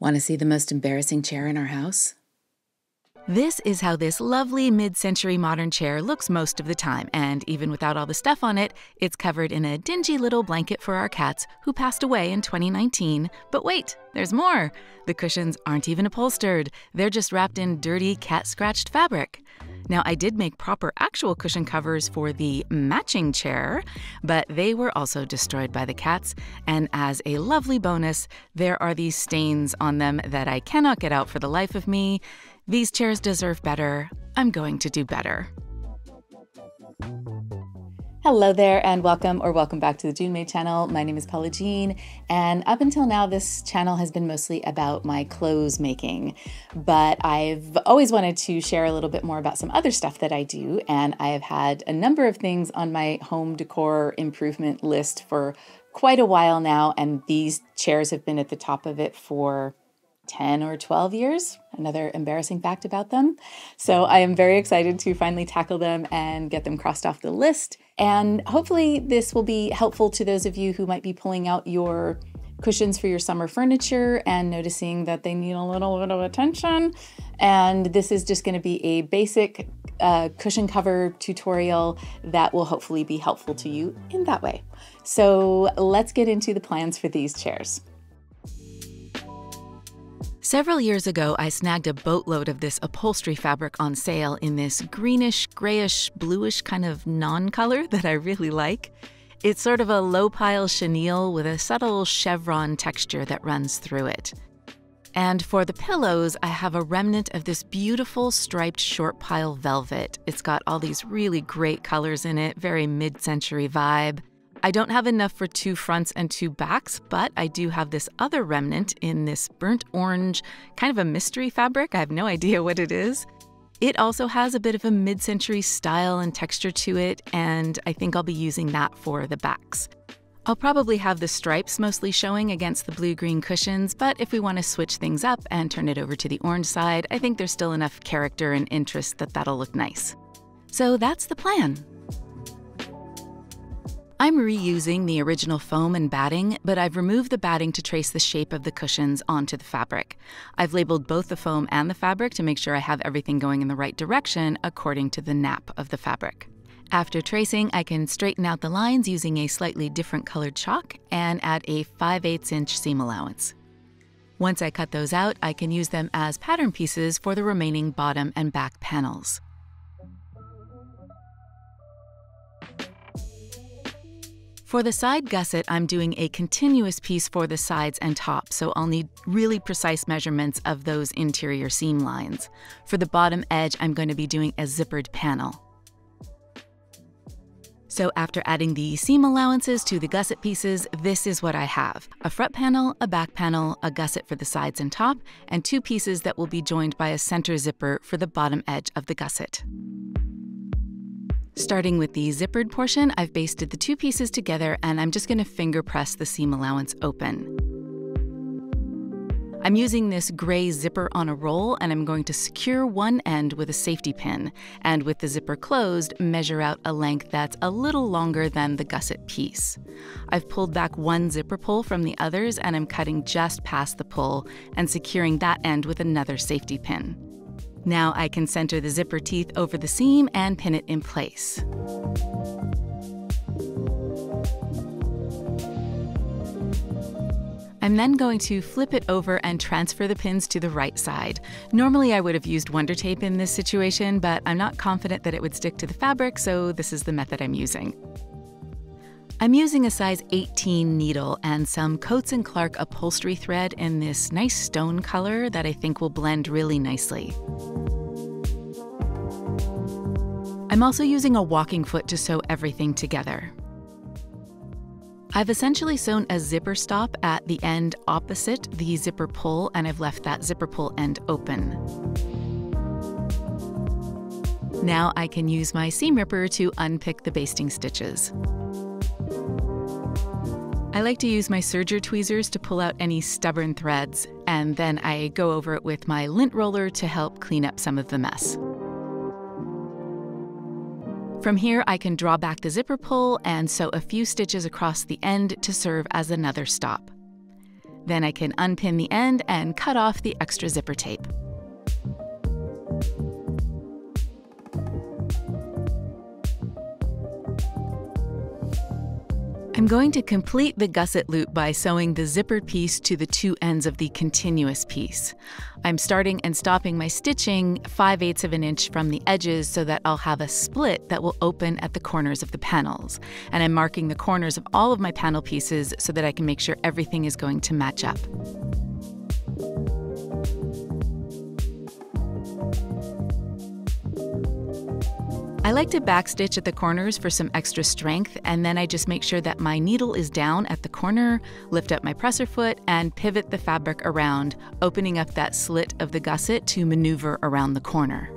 Want to see the most embarrassing chair in our house? This is how this lovely mid-century modern chair looks most of the time, and even without all the stuff on it, it's covered in a dingy little blanket for our cats who passed away in 2019. But wait, there's more! The cushions aren't even upholstered. They're just wrapped in dirty cat-scratched fabric. Now, I did make proper actual cushion covers for the matching chair, but they were also destroyed by the cats, and as a lovely bonus, there are these stains on them that I cannot get out for the life of me. These chairs deserve better. I'm going to do better. Hello there, and welcome back to the June May channel. My name is Paula Jean, and up until now, this channel has been mostly about my clothes making, but I've always wanted to share a little bit more about some other stuff that I do, and I have had a number of things on my home decor improvement list for quite a while now, and these chairs have been at the top of it for 10 or 12 years, another embarrassing fact about them. So I am very excited to finally tackle them and get them crossed off the list. And hopefully this will be helpful to those of you who might be pulling out your cushions for your summer furniture and noticing that they need a little bit of attention. And this is just going to be a basic cushion cover tutorial that will hopefully be helpful to you in that way. So let's get into the plans for these chairs. Several years ago, I snagged a boatload of this upholstery fabric on sale in this greenish, grayish, bluish kind of non-color that I really like. It's sort of a low-pile chenille with a subtle chevron texture that runs through it. And for the pillows, I have a remnant of this beautiful striped short pile velvet. It's got all these really great colors in it, very mid-century vibe. I don't have enough for 2 fronts and 2 backs, but I do have this other remnant in this burnt orange, kind of a mystery fabric. I have no idea what it is. It also has a bit of a mid-century style and texture to it, and I think I'll be using that for the backs. I'll probably have the stripes mostly showing against the blue-green cushions, but if we want to switch things up and turn it over to the orange side, I think there's still enough character and interest that that'll look nice. So that's the plan. I'm reusing the original foam and batting, but I've removed the batting to trace the shape of the cushions onto the fabric. I've labeled both the foam and the fabric to make sure I have everything going in the right direction according to the nap of the fabric. After tracing, I can straighten out the lines using a slightly different colored chalk and add a 5/8 inch seam allowance. Once I cut those out, I can use them as pattern pieces for the remaining bottom and back panels. For the side gusset, I'm doing a continuous piece for the sides and top, so I'll need really precise measurements of those interior seam lines. For the bottom edge, I'm going to be doing a zippered panel. So after adding the seam allowances to the gusset pieces, this is what I have: a front panel, a back panel, a gusset for the sides and top, and 2 pieces that will be joined by a center zipper for the bottom edge of the gusset. Starting with the zippered portion, I've basted the 2 pieces together, and I'm just going to finger press the seam allowance open. I'm using this gray zipper on a roll, and I'm going to secure one end with a safety pin, and with the zipper closed, measure out a length that's a little longer than the gusset piece. I've pulled back one zipper pull from the others, and I'm cutting just past the pull and securing that end with another safety pin. Now I can center the zipper teeth over the seam and pin it in place. I'm then going to flip it over and transfer the pins to the right side. Normally I would have used Wonder Tape in this situation, but I'm not confident that it would stick to the fabric, so this is the method I'm using. I'm using a size 18 needle and some Coats & Clark upholstery thread in this nice stone color that I think will blend really nicely. I'm also using a walking foot to sew everything together. I've essentially sewn a zipper stop at the end opposite the zipper pull, and I've left that zipper pull end open. Now I can use my seam ripper to unpick the basting stitches. I like to use my serger tweezers to pull out any stubborn threads, and then I go over it with my lint roller to help clean up some of the mess. From here, I can draw back the zipper pull and sew a few stitches across the end to serve as another stop. Then I can unpin the end and cut off the extra zipper tape. I'm going to complete the gusset loop by sewing the zippered piece to the two ends of the continuous piece. I'm starting and stopping my stitching 5/8 of an inch from the edges so that I'll have a split that will open at the corners of the panels. And I'm marking the corners of all of my panel pieces so that I can make sure everything is going to match up. I like to backstitch at the corners for some extra strength, and then I just make sure that my needle is down at the corner, lift up my presser foot, and pivot the fabric around, opening up that slit of the gusset to maneuver around the corner.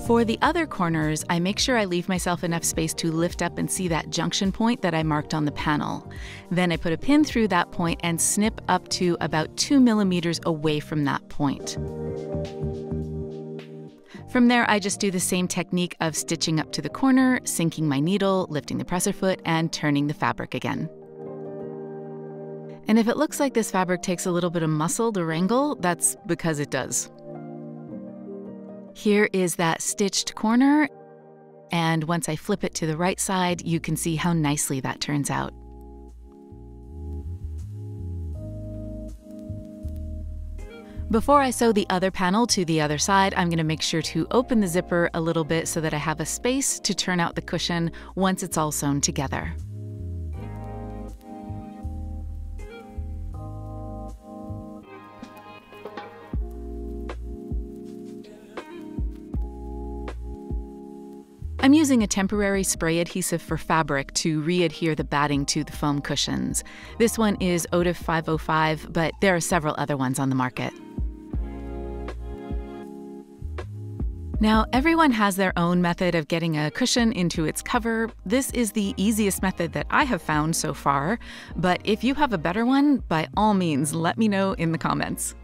For the other corners, I make sure I leave myself enough space to lift up and see that junction point that I marked on the panel. Then I put a pin through that point and snip up to about 2 millimeters away from that point. From there, I just do the same technique of stitching up to the corner, sinking my needle, lifting the presser foot, and turning the fabric again. And if it looks like this fabric takes a little bit of muscle to wrangle, that's because it does. Here is that stitched corner, and once I flip it to the right side, you can see how nicely that turns out. Before I sew the other panel to the other side, I'm going to make sure to open the zipper a little bit so that I have a space to turn out the cushion once it's all sewn together. I'm using a temporary spray adhesive for fabric to re-adhere the batting to the foam cushions. This one is OTIF 505, but there are several other ones on the market. Now, everyone has their own method of getting a cushion into its cover. This is the easiest method that I have found so far, but if you have a better one, by all means, let me know in the comments.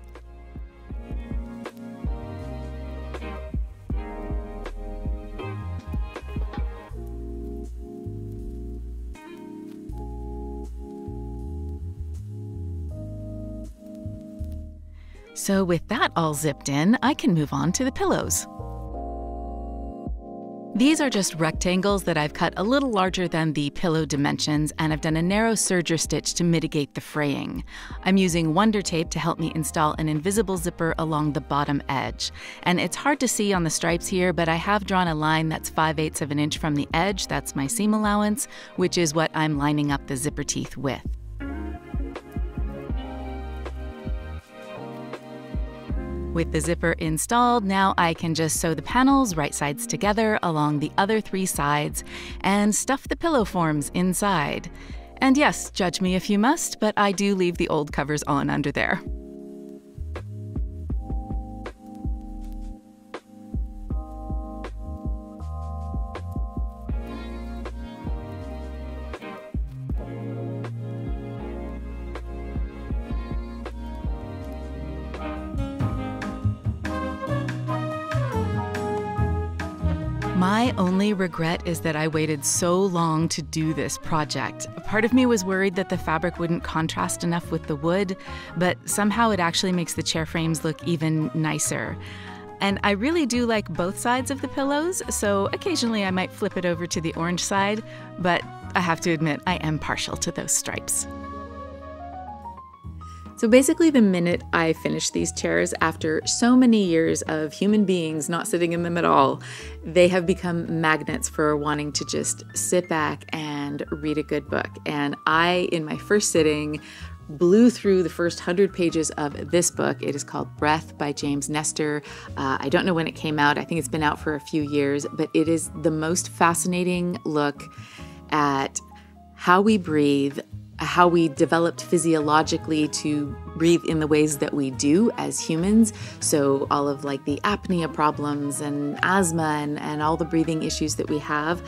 So with that all zipped in, I can move on to the pillows. These are just rectangles that I've cut a little larger than the pillow dimensions, and I've done a narrow serger stitch to mitigate the fraying. I'm using Wonder Tape to help me install an invisible zipper along the bottom edge. And it's hard to see on the stripes here, but I have drawn a line that's 5/8 of an inch from the edge. That's my seam allowance, which is what I'm lining up the zipper teeth with. With the zipper installed, now I can just sew the panels right sides together along the other 3 sides and stuff the pillow forms inside. And yes, judge me if you must, but I do leave the old covers on under there. My only regret is that I waited so long to do this project. Part of me was worried that the fabric wouldn't contrast enough with the wood, but somehow it actually makes the chair frames look even nicer. And I really do like both sides of the pillows, so occasionally I might flip it over to the orange side, but I have to admit I am partial to those stripes. So basically, the minute I finished these chairs, after so many years of human beings not sitting in them at all, they have become magnets for wanting to just sit back and read a good book. And I, in my first sitting, blew through the first 100 pages of this book. It is called Breath by James Nestor. I don't know when it came out. I think it's been out for a few years, but it is the most fascinating look at how we breathe, how we developed physiologically to breathe in the ways that we do as humans. So all of like the apnea problems and asthma and all the breathing issues that we have.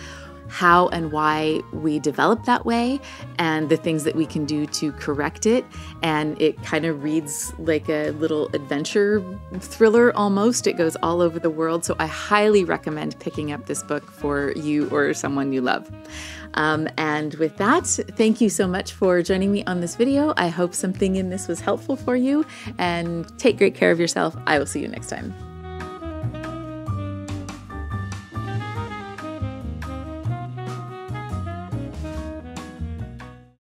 how and why we develop that way and the things that we can do to correct it. And it kind of reads like a little adventure thriller almost. It goes all over the world. So I highly recommend picking up this book for you or someone you love. And with that, thank you so much for joining me on this video. I hope something in this was helpful for you, and take great care of yourself. I will see you next time.